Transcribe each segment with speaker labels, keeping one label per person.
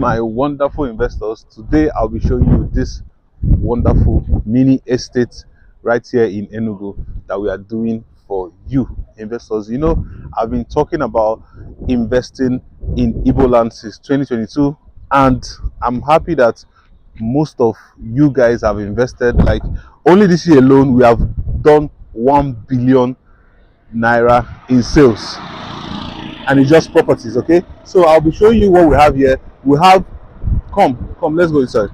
Speaker 1: my wonderful investors. Today I'll be showing you this wonderful mini estate right here in Enugu that we are doing for you investors. You know, I've been talking about investing in Igbo land since 2022, and I'm happy that most of you guys have invested. Like, only this year alone we have done 1 billion naira in sales, and it's just properties. Okay, so I'll be showing you what we have here. We have, come, let's go inside.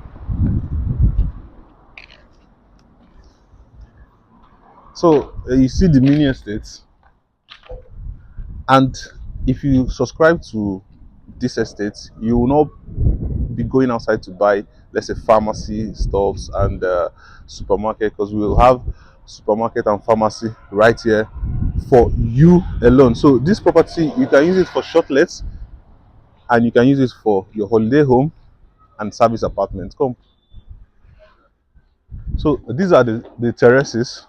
Speaker 1: So you see the mini estates, and if you subscribe to this estate, you will not be going outside to buy, let's say, pharmacy stuffs and supermarket, because we will have supermarket and pharmacy right here for you alone. So this property, you can use it for shortlets, and you can use it for your holiday home and service apartments. Come. So these are the terraces.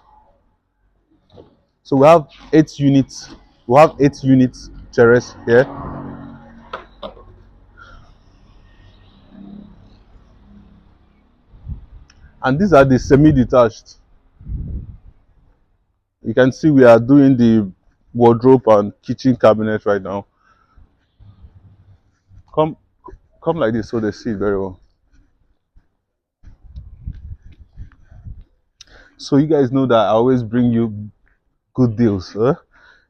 Speaker 1: So we have 8 units. We have 8 units terrace here. And these are the semi-detached. You can see we are doing the wardrobe and kitchen cabinet right now. Come, come like this so they see it very well. So you guys know that I always bring you good deals, huh?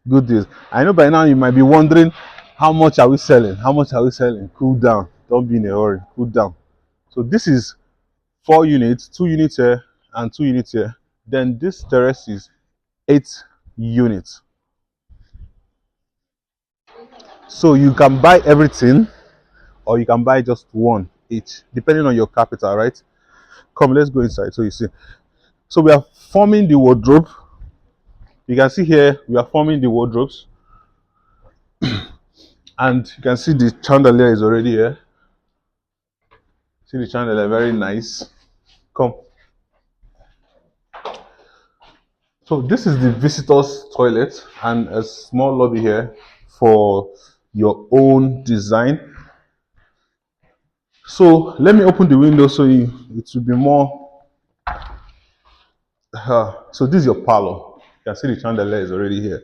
Speaker 1: Good deals. I know by now you might be wondering, how much are we selling? How much are we selling? Cool down. Don't be in a hurry. Cool down. So this is 4 units, 2 units here and 2 units here. Then this terrace is 8 units. So you can buy everything, or you can buy just one each, depending on your capital, right? Come, let's go inside so you see. So we are forming the wardrobe. You can see here we are forming the wardrobes, and you can see the chandelier is already here. See the chandelier, very nice. Come. So this is the visitors toilet and a small lobby here for your own design. So let me open the window so it will be more. So this is your parlor. You can see the chandelier is already here.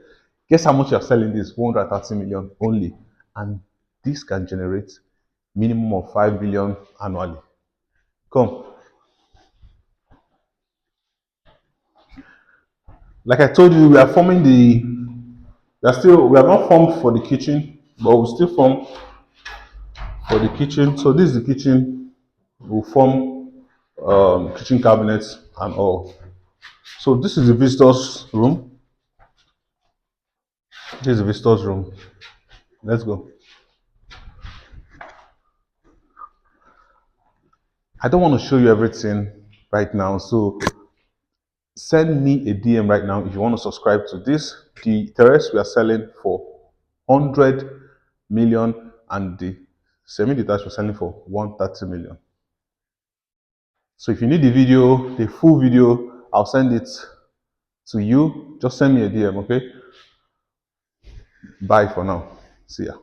Speaker 1: Guess how much you are selling this? 130 million only, and this can generate minimum of 5 billion annually. Come. Like I told you, we are forming the. We are not formed for the kitchen, but we still form for the kitchen. So this is the kitchen. We'll form kitchen cabinets and all. So this is the visitors room. This is the visitors room. Let's go. I don't want to show you everything right now, so send me a DM right now if you want to subscribe to this. The terrace we are selling for 100 million, and the semi-detached we're selling for 130 million. So if you need the video, the full video, I'll send it to you. Just send me a DM, okay? Bye for now. See ya.